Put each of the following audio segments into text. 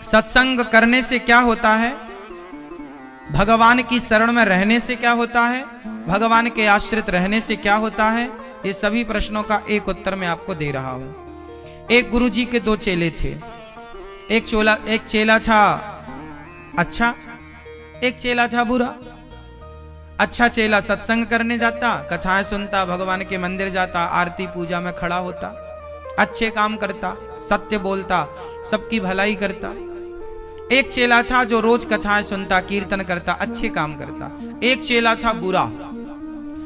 सत्संग करने से क्या होता है, भगवान की शरण में रहने से क्या होता है, भगवान के आश्रित रहने से क्या होता है, ये सभी प्रश्नों का एक उत्तर मैं आपको दे रहा हूं। एक गुरुजी के दो चेले थे। एक चेला था अच्छा, एक चेला था बुरा। अच्छा चेला सत्संग करने जाता, कथाएं सुनता, भगवान के मंदिर जाता, आरती पूजा में खड़ा होता, अच्छे काम करता, सत्य बोलता, सबकी भलाई करता। एक चेला था जो रोज कथाएं सुनता, कीर्तन करता, अच्छे काम करता। एक चेला था बुरा,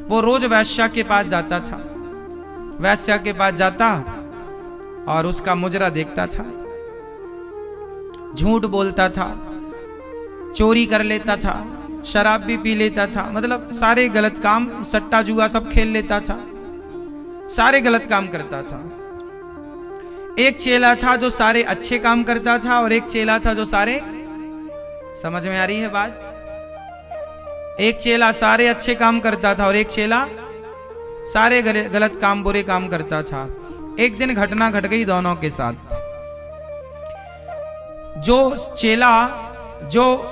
वो रोज वैश्या के पास जाता था, वैश्या के पास जाता और उसका मुजरा देखता था, झूठ बोलता था, चोरी कर लेता था, शराब भी पी लेता था, मतलब सारे गलत काम, सट्टा जुआ सब खेल लेता था, सारे गलत काम करता था। एक चेला था जो सारे अच्छे काम करता था और एक चेला था जो सारे, समझ में आ रही है बात? एक चेला सारे अच्छे काम करता था और एक चेला सारे गलत काम, बुरे काम करता था। एक दिन घटना घट गई दोनों के साथ। जो चेला, जो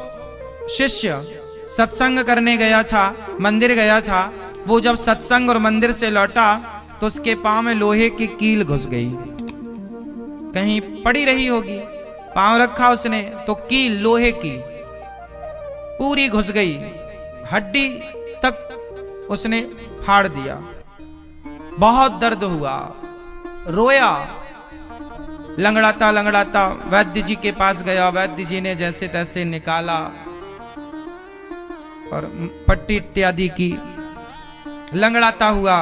शिष्य सत्संग करने गया था, मंदिर गया था, वो जब सत्संग और मंदिर से लौटा तो उसके पांव में लोहे की कील घुस गई। कहीं पड़ी रही होगी, पांव रखा उसने तो कील लोहे की पूरी घुस गई, हड्डी तक उसने फाड़ दिया। बहुत दर्द हुआ, रोया, लंगड़ाता लंगड़ाता वैद्य जी के पास गया। वैद्य जी ने जैसे तैसे निकाला और पट्टी इत्यादि की, लंगड़ाता हुआ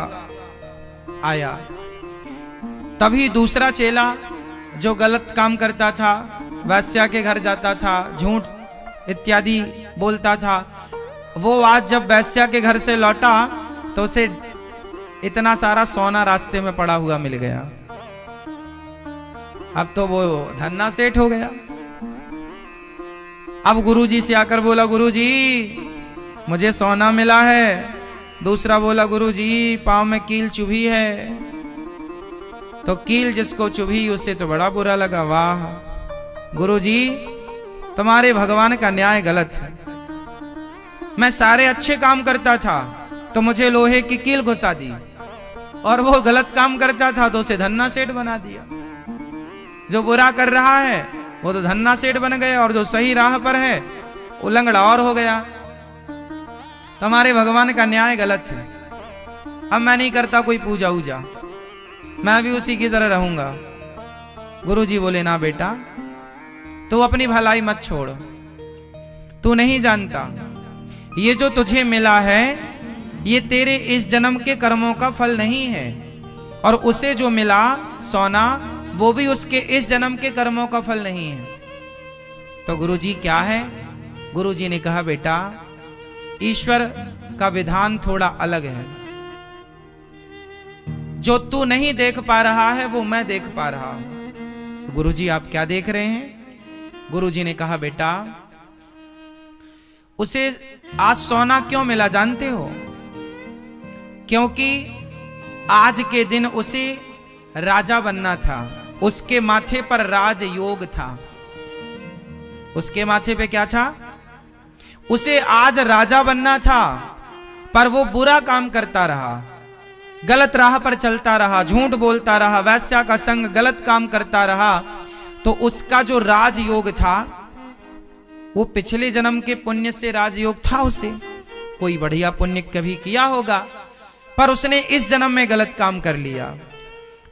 आया। तभी दूसरा चेला जो गलत काम करता था, वैश्या के घर जाता था, झूठ इत्यादि बोलता था, वो आज जब वैश्या के घर से लौटा तो उसे इतना सारा सोना रास्ते में पड़ा हुआ मिल गया। अब तो वो धन्ना सेठ हो गया। अब गुरुजी से आकर बोला, गुरुजी मुझे सोना मिला है। दूसरा बोला, गुरुजी पांव में कील चुभी है। तो कील जिसको चुभी उसे तो बड़ा बुरा लगा। वाह गुरुजी, तुम्हारे भगवान का न्याय गलत है। मैं सारे अच्छे काम करता था तो मुझे लोहे की कील घुसा दी, और वो गलत काम करता था तो उसे धन्ना सेठ बना दिया। जो बुरा कर रहा है वो तो धन्ना सेठ बन गया, और जो सही राह पर है वो लंगड़ा और हो गया। तुम्हारे भगवान का न्याय गलत है। अब मैं नहीं करता कोई पूजा वूजा, मैं भी उसी की तरह रहूंगा। गुरुजी बोले, ना बेटा, तू अपनी भलाई मत छोड़। तू नहीं जानता ये जो तुझे मिला है ये तेरे इस जन्म के कर्मों का फल नहीं है, और उसे जो मिला सोना वो भी उसके इस जन्म के कर्मों का फल नहीं है। तो गुरुजी क्या है? गुरुजी ने कहा, बेटा ईश्वर का विधान थोड़ा अलग है। जो तू नहीं देख पा रहा है वो मैं देख पा रहा हूं। गुरुजी आप क्या देख रहे हैं? गुरुजी ने कहा, बेटा उसे आज सोना क्यों मिला जानते हो? क्योंकि आज के दिन उसे राजा बनना था। उसके माथे पर राज योग था। उसके माथे पे क्या था? उसे आज राजा बनना था, पर वो बुरा काम करता रहा, गलत राह पर चलता रहा, झूठ बोलता रहा, वैश्या का संग, गलत काम करता रहा। तो उसका जो राजयोग था वो पिछले जन्म के पुण्य से राजयोग था। उसे कोई बढ़िया पुण्य कभी किया होगा, पर उसने इस जन्म में गलत काम कर लिया,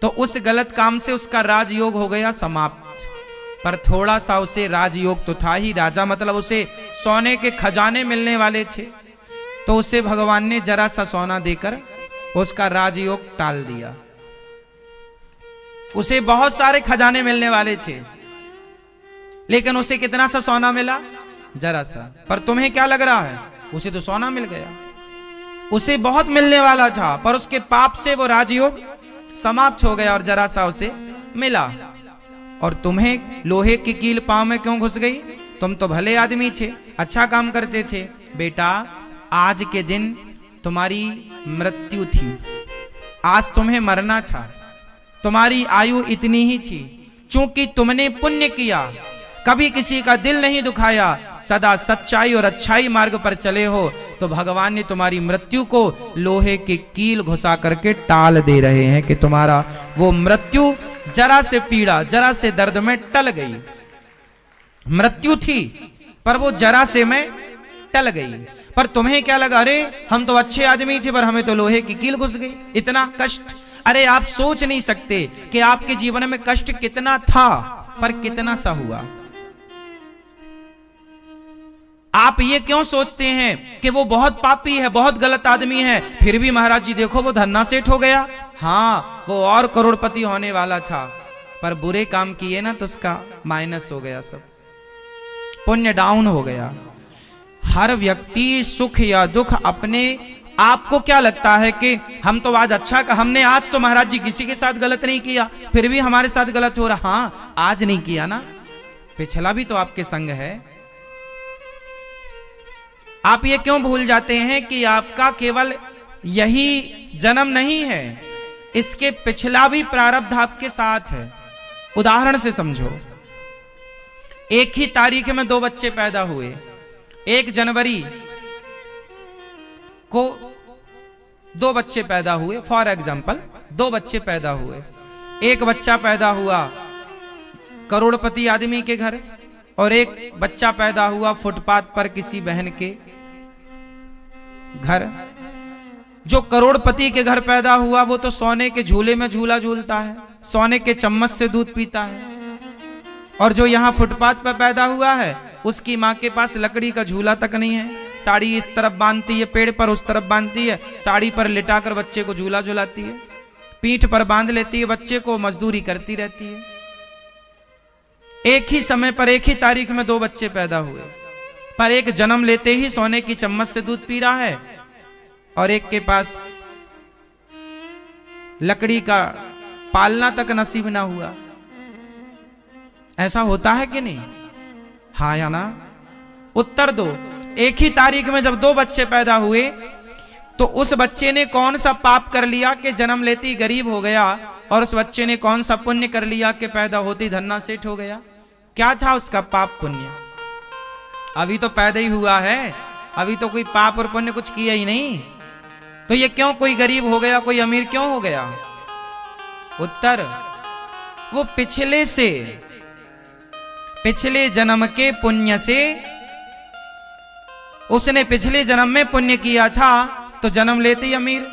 तो उस गलत काम से उसका राजयोग हो गया समाप्त। पर थोड़ा सा उसे राजयोग तो था ही। राजा मतलब उसे सोने के खजाने मिलने वाले थे, तो उसे भगवान ने जरा सा सोना देकर उसका राजयोग टाल दिया। उसे बहुत सारे खजाने मिलने वाले थे, लेकिन उसे कितना सा सोना मिला? जरा सा। पर तुम्हें क्या लग रहा है? उसे तो सोना मिल गया। उसे बहुत मिलने वाला था, पर उसके पाप से वो राजयोग समाप्त हो गया और जरा सा उसे मिला। और तुम्हें लोहे की कील पांव में क्यों घुस गई? तुम तो भले आदमी थे, अच्छा काम करते थे। बेटा आज के दिन तुम्हारी मृत्यु थी, आज तुम्हें मरना था, तुम्हारी आयु इतनी ही थी। चूंकि तुमने पुण्य किया, कभी किसी का दिल नहीं दुखाया, सदा सच्चाई और अच्छाई मार्ग पर चले हो, तो भगवान ने तुम्हारी मृत्यु को लोहे के कील घुसा करके टाल दे रहे हैं कि तुम्हारा वो मृत्यु जरा से पीड़ा, जरा से दर्द में टल गई। मृत्यु थी पर वो जरा से में टल गई। पर तुम्हें क्या लगा, अरे हम तो अच्छे आदमी थे पर हमें तो लोहे की कील घुस गई, इतना कष्ट। अरे आप सोच नहीं सकते कि आपके जीवन में कष्ट कितना था, पर कितना सा हुआ। आप ये क्यों सोचते हैं कि वो बहुत पापी है, बहुत गलत आदमी है, फिर भी महाराज जी देखो वो धन्ना सेठ हो गया। हाँ, वो और करोड़पति होने वाला था, पर बुरे काम किए ना तो उसका माइनस हो गया, सब पुण्य डाउन हो गया। हर व्यक्ति सुख या दुख अपने, आपको क्या लगता है कि हम तो आज अच्छा का, हमने आज तो महाराज जी किसी के साथ गलत नहीं किया, फिर भी हमारे साथ गलत हो रहा। हाँ, आज नहीं किया ना, पिछला भी तो आपके संग है। आप ये क्यों भूल जाते हैं कि आपका केवल यही जन्म नहीं है, इसके पिछला भी प्रारब्ध आपके साथ है। उदाहरण से समझो, एक ही तारीख में 2 बच्चे पैदा हुए। 1 जनवरी को 2 बच्चे पैदा हुए, फॉर एग्जाम्पल 2 बच्चे पैदा हुए। एक बच्चा पैदा हुआ करोड़पति आदमी के घर, और एक बच्चा पैदा हुआ फुटपाथ पर किसी बहन के घर। जो करोड़पति के घर पैदा हुआ वो तो सोने के झूले में झूला झूलता है, सोने के चम्मच से दूध पीता है, और जो यहाँ फुटपाथ पर पैदा हुआ है उसकी माँ के पास लकड़ी का झूला तक नहीं है। साड़ी इस तरफ बांधती है, पेड़ पर उस तरफ बांधती है, साड़ी पर लिटाकर बच्चे को झूला झुलाती है, पीठ पर बांध लेती है बच्चे को, मजदूरी करती रहती है। एक ही समय पर एक ही तारीख में 2 बच्चे पैदा हुए, पर एक जन्म लेते ही सोने की चम्मच से दूध पी रहा है, और एक के पास लकड़ी का पालना तक नसीब ना हुआ। ऐसा होता है कि नहीं? हाँ या ना? उत्तर दो। एक ही तारीख में जब 2 बच्चे पैदा हुए तो उस बच्चे ने कौन सा पाप कर लिया कि जन्म लेते ही गरीब हो गया, और उस बच्चे ने कौन सा पुण्य कर लिया कि पैदा होते ही धन्ना सेठ हो गया? क्या था उसका पाप पुण्य? अभी तो पैदा ही हुआ है, अभी तो कोई पाप और पुण्य कुछ किया ही नहीं, तो ये क्यों कोई गरीब हो गया, कोई अमीर क्यों हो गया? उत्तर, वो पिछले जन्म के पुण्य से, उसने पिछले जन्म में पुण्य किया था तो जन्म लेते ही अमीर,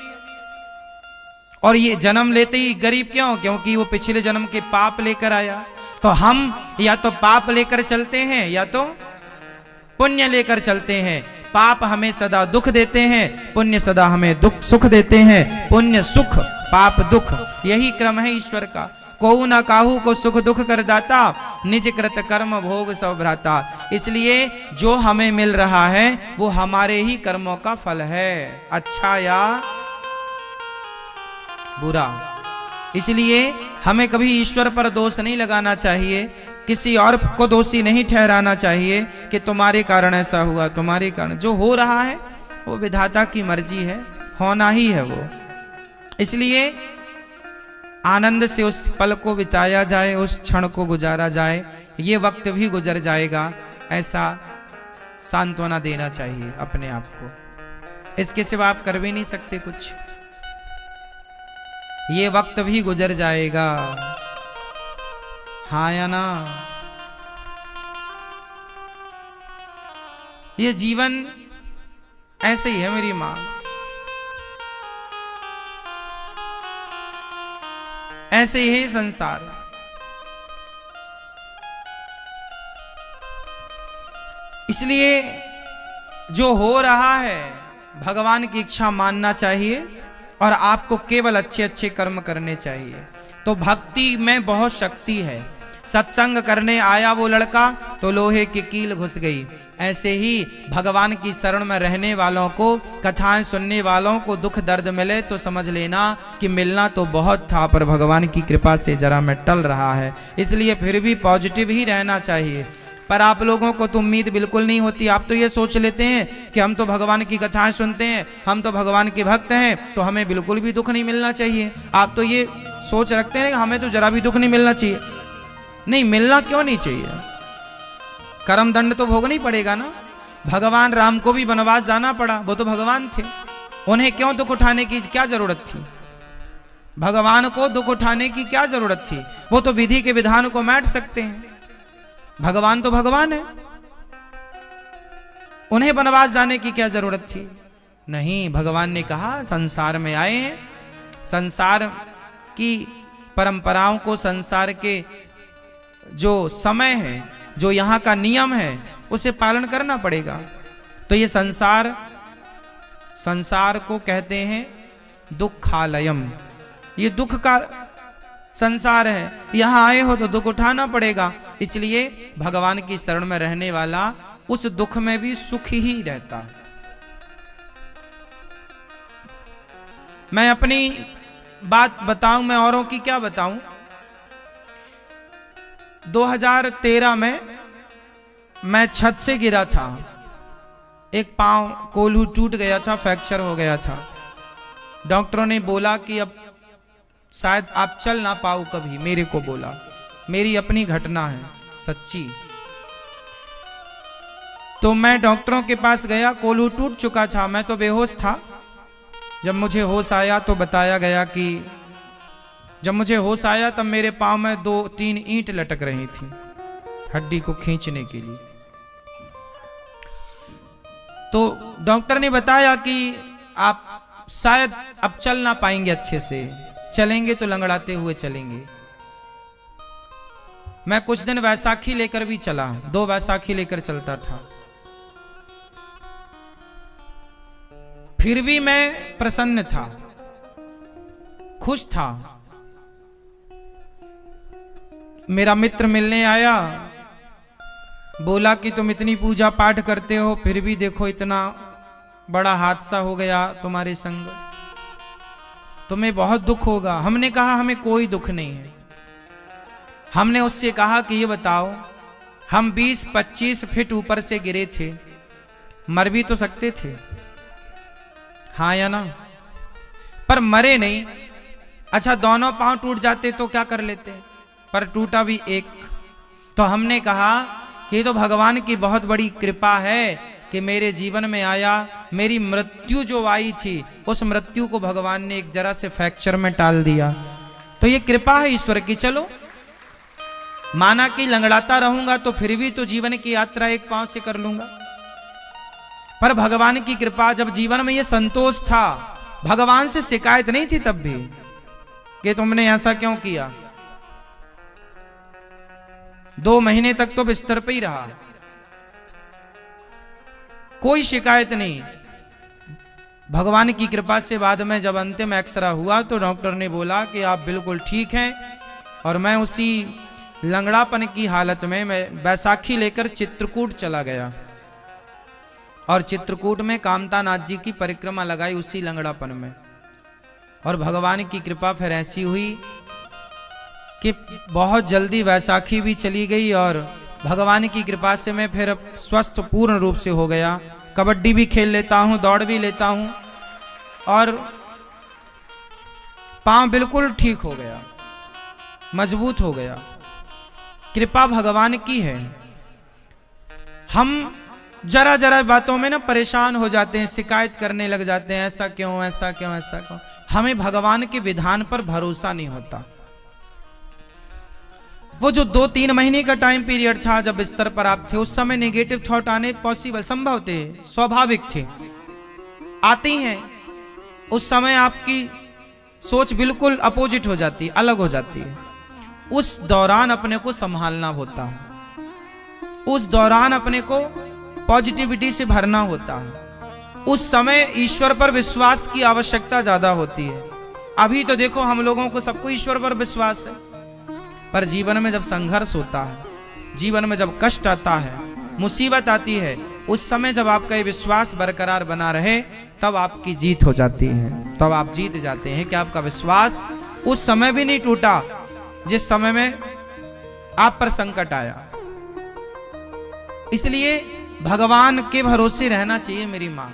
और ये जन्म लेते ही गरीब क्यों? क्योंकि वो पिछले जन्म के पाप लेकर आया। तो हम या तो पाप लेकर चलते हैं या तो पुण्य लेकर चलते हैं। पाप हमें सदा दुख देते हैं, पुण्य सदा हमें दुख सुख देते हैं। पुण्य सुख, पाप दुख, यही क्रम है ईश्वर का। कोऊ न काहू को सुख दुख कर दाता, निज कृत कर्म भोग सब भ्राता। इसलिए जो हमें मिल रहा है वो हमारे ही कर्मों का फल है, अच्छा या बुरा। इसलिए हमें कभी ईश्वर पर दोष नहीं लगाना चाहिए, किसी और को दोषी नहीं ठहराना चाहिए कि तुम्हारे कारण ऐसा हुआ, तुम्हारे कारण। जो हो रहा है वो विधाता की मर्जी है, होना ही है वो। इसलिए आनंद से उस पल को बिताया जाए, उस क्षण को गुजारा जाए। ये वक्त भी गुजर जाएगा, ऐसा सांत्वना देना चाहिए अपने आप को। इसके सिवा आप कर भी नहीं सकते कुछ। ये वक्त भी गुजर जाएगा, हाँ या ना? ये जीवन ऐसे ही है मेरी मां, ऐसे ही है संसार। इसलिए जो हो रहा है भगवान की इच्छा मानना चाहिए, और आपको केवल अच्छे अच्छे कर्म करने चाहिए। तो भक्ति में बहुत शक्ति है। सत्संग करने आया वो लड़का तो लोहे की कील घुस गई। ऐसे ही भगवान की शरण में रहने वालों को, कथाएं सुनने वालों को दुख दर्द मिले तो समझ लेना कि मिलना तो बहुत था, पर भगवान की कृपा से जरा मैं टल रहा है। इसलिए फिर भी पॉजिटिव ही रहना चाहिए। पर आप लोगों को तो उम्मीद बिल्कुल नहीं होती। आप तो ये सोच लेते हैं कि हम तो भगवान की कथाएं सुनते हैं, हम तो भगवान के भक्त हैं, तो हमें बिल्कुल भी दुख नहीं मिलना चाहिए। आप तो ये सोच रखते हैं कि हमें तो जरा भी दुख नहीं मिलना चाहिए। नहीं, मिलना क्यों नहीं चाहिए? कर्म दंड तो भोगना ही पड़ेगा ना। भगवान राम को भी वनवास जाना पड़ा, वो तो भगवान थे, उन्हें क्यों दुख उठाने की क्या जरूरत थी? भगवान को दुख उठाने की क्या जरूरत थी? वो तो विधि के विधान को मैट सकते हैं। भगवान तो भगवान है, उन्हें वनवास जाने की क्या जरूरत थी? नहीं, भगवान ने कहा संसार में आए हैं, संसार की परंपराओं को, संसार के जो समय है, जो यहाँ का नियम है, उसे पालन करना पड़ेगा। तो ये संसार को कहते हैं दुखालयम, ये दुख का संसार है, यहाँ आए हो तो दुख उठाना पड़ेगा। इसलिए भगवान की शरण में रहने वाला उस दुख में भी सुख ही रहता है। मैं अपनी बात बताऊं, मैं औरों की क्या बताऊं। 2013 में मैं छत से गिरा था, एक पांव कोल्हू टूट गया था, फ्रैक्चर हो गया था। डॉक्टरों ने बोला कि अब शायद आप चल ना पाओ कभी, मेरे को बोला, मेरी अपनी घटना है सच्ची। तो मैं डॉक्टरों के पास गया, कोल्हू टूट चुका था, मैं तो बेहोश था। जब मुझे होश आया तो बताया गया कि जब मुझे होश आया तब मेरे पांव में 2-3 ईंट लटक रही थी हड्डी को खींचने के लिए। तो डॉक्टर ने बताया कि आप शायद अब चल ना पाएंगे अच्छे से, चलेंगे तो लंगड़ाते हुए चलेंगे। मैं कुछ दिन वैसाखी लेकर भी चला, 2 वैसाखी लेकर चलता था। फिर भी मैं प्रसन्न था, खुश था। मेरा मित्र मिलने आया, बोला कि तुम इतनी पूजा पाठ करते हो, फिर भी देखो इतना बड़ा हादसा हो गया तुम्हारे संग, तुम्हें बहुत दुख होगा। हमने कहा हमें कोई दुख नहीं है। हमने उससे कहा कि ये बताओ, हम 20-25 फीट ऊपर से गिरे थे, मर भी तो सकते थे, हाँ या ना? पर मरे नहीं। अच्छा, दोनों पांव टूट जाते तो क्या कर लेते, पर टूटा भी एक। तो हमने कहा कि तो भगवान की बहुत बड़ी कृपा है कि मेरे जीवन में आया, मेरी मृत्यु जो आई थी उस मृत्यु को भगवान ने एक जरा से फ्रैक्चर में टाल दिया। तो ये कृपा है ईश्वर की। चलो, माना कि लंगड़ाता रहूंगा तो फिर भी तो जीवन की यात्रा एक पांव से कर लूंगा। पर भगवान की कृपा, जब जीवन में ये संतोष था, भगवान से शिकायत नहीं थी तब भी कि तुमने ऐसा क्यों किया। 2 महीने तक तो बिस्तर पे ही रहा, कोई शिकायत नहीं। भगवान की कृपा से बाद में जब अंतिम एक्सरा हुआ तो डॉक्टर ने बोला कि आप बिल्कुल ठीक हैं। और मैं उसी लंगड़ापन की हालत में मैं बैसाखी लेकर चित्रकूट चला गया और चित्रकूट में कामता नाथ जी की परिक्रमा लगाई उसी लंगड़ापन में। और भगवान की कृपा फिर ऐसी हुई कि बहुत जल्दी वैसाखी भी चली गई और भगवान की कृपा से मैं फिर स्वस्थ पूर्ण रूप से हो गया। कबड्डी भी खेल लेता हूँ, दौड़ भी लेता हूँ और पांव बिल्कुल ठीक हो गया, मजबूत हो गया। कृपा भगवान की है। हम जरा जरा बातों में ना परेशान हो जाते हैं, शिकायत करने लग जाते हैं, ऐसा क्यों, ऐसा क्यों, ऐसा क्यों। हमें भगवान के विधान पर भरोसा नहीं होता। वो जो 2-3 महीने का टाइम पीरियड था जब बिस्तर पर आप थे, उस समय नेगेटिव थॉट आने पॉसिबल, संभव थे, स्वाभाविक थे, आती हैं। उस समय आपकी सोच बिल्कुल अपोजिट हो जाती है, अलग हो जाती है। उस दौरान अपने को संभालना होता है, उस दौरान अपने को पॉजिटिविटी से भरना होता है। उस समय ईश्वर पर विश्वास की आवश्यकता ज्यादा होती है। अभी तो देखो हम लोगों को सबको ईश्वर पर विश्वास है, पर जीवन में जब संघर्ष होता है, जीवन में जब कष्ट आता है, मुसीबत आती है, उस समय जब आपका ये विश्वास बरकरार बना रहे तब आपकी जीत हो जाती है, तब आप जीत जाते हैं। कि आपका विश्वास उस समय भी नहीं टूटा जिस समय में आप पर संकट आया। इसलिए भगवान के भरोसे रहना चाहिए मेरी मां,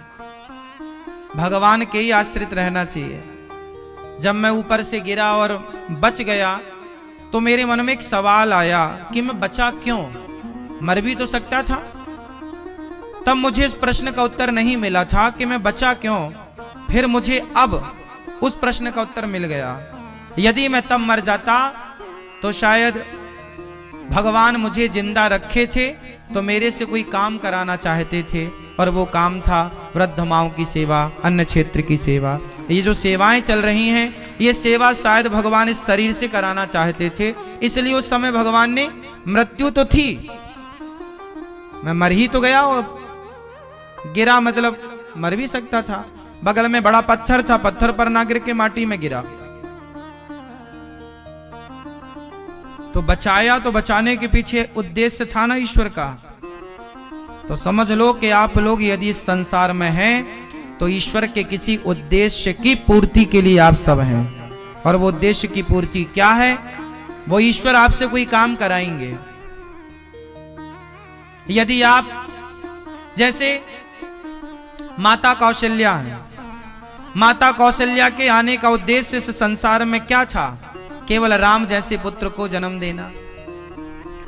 भगवान के ही आश्रित रहना चाहिए। जब मैं ऊपर से गिरा और बच गया तो मेरे मन में एक सवाल आया कि मैं बचा क्यों। मर भी तो सकता था। तब मुझे इस प्रश्न का उत्तर नहीं मिला था कि मैं बचा क्यों। फिर मुझे अब उस प्रश्न का उत्तर मिल गया। यदि मैं तब मर जाता तो शायद भगवान मुझे जिंदा रखे थे तो मेरे से कोई काम कराना चाहते थे, और वो काम था वृद्ध माओं की सेवा, अन्न क्षेत्र की सेवा। ये जो सेवाएं चल रही हैं, ये सेवा शायद भगवान इस शरीर से कराना चाहते थे। इसलिए उस समय भगवान ने, मृत्यु तो थी, मैं मर ही तो गया, और गिरा मतलब मर भी सकता था। बगल में बड़ा पत्थर था, पत्थर पर ना गिर के माटी में गिरा। तो बचाया, तो बचाने के पीछे उद्देश्य था ना ईश्वर का। तो समझ लो कि आप लोग यदि इस संसार में हैं तो ईश्वर के किसी उद्देश्य की पूर्ति के लिए आप सब हैं। और वो उद्देश्य की पूर्ति क्या है? वो ईश्वर आपसे कोई काम कराएंगे। यदि आप, जैसे माता कौशल्या है, माता कौशल्या के आने का उद्देश्य इस संसार में क्या था? केवल राम जैसे पुत्र को जन्म देना।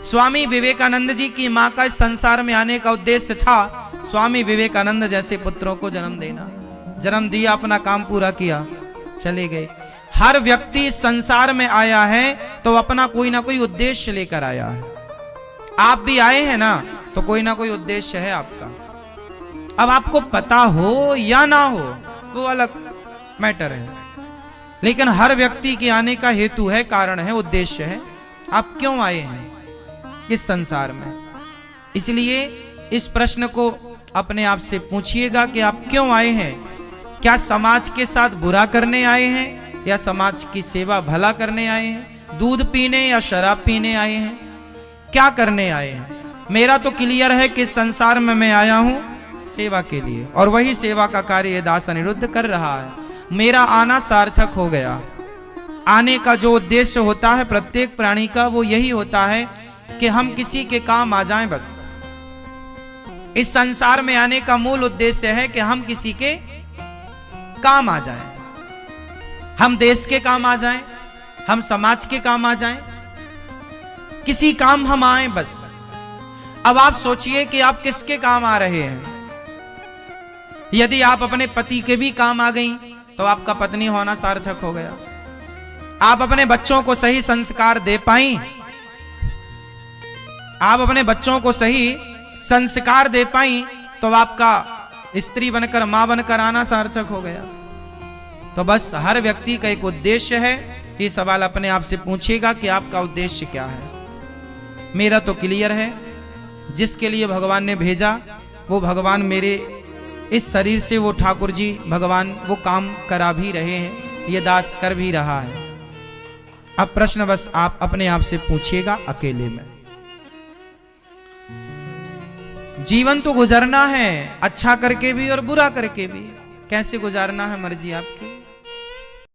स्वामी विवेकानंद जी की मां का इस संसार में आने का उद्देश्य था स्वामी विवेकानंद जैसे पुत्रों को जन्म देना। जन्म दिया, अपना काम पूरा किया, चले गए। हर व्यक्ति इस संसार में आया है तो अपना कोई ना कोई उद्देश्य लेकर आया है। आप भी आए हैं ना, तो कोई ना कोई उद्देश्य है आपका। अब आपको पता हो या ना हो वो अलग मैटर है, लेकिन हर व्यक्ति के आने का हेतु है, कारण है, उद्देश्य है। आप क्यों आए हैं इस संसार में? इसलिए इस प्रश्न को अपने आप से पूछिएगा कि आप क्यों आए हैं। क्या समाज के साथ बुरा करने आए हैं, या समाज की सेवा भला करने आए हैं? दूध पीने या शराब पीने आए हैं? क्या करने आए हैं? मेरा तो क्लियर है कि संसार में मैं आया हूं सेवा के लिए, और वही सेवा का कार्य ये दास अनिरुद्ध कर रहा है। मेरा आना सार्थक हो गया। आने का जो उद्देश्य होता है प्रत्येक प्राणी का, वो यही होता है कि हम किसी के काम आ जाएं। बस इस संसार में आने का मूल उद्देश्य है कि हम किसी के काम आ जाएं, हम देश के काम आ जाएं, हम समाज के काम आ जाएं, किसी काम हम आए बस। अब आप सोचिए कि आप किसके काम आ रहे हैं। यदि आप अपने पति के भी काम आ गई तो आपका पत्नी होना सार्थक हो गया। आप अपने बच्चों को सही संस्कार दे पाई, आप अपने बच्चों को सही संस्कार दे पाई तो आपका स्त्री बनकर, मां बनकर आना सार्थक हो गया। तो बस हर व्यक्ति का एक उद्देश्य है। ये सवाल अपने आप से पूछेगा कि आपका उद्देश्य क्या है। मेरा तो क्लियर है, जिसके लिए भगवान ने भेजा वो भगवान मेरे इस शरीर से, वो ठाकुर जी भगवान वो काम करा भी रहे हैं, ये दास कर भी रहा है। अब प्रश्न बस आप अपने आप से पूछिएगा अकेले में। जीवन तो गुजरना है, अच्छा करके भी और बुरा करके भी। कैसे गुजारना है मर्जी आपकी।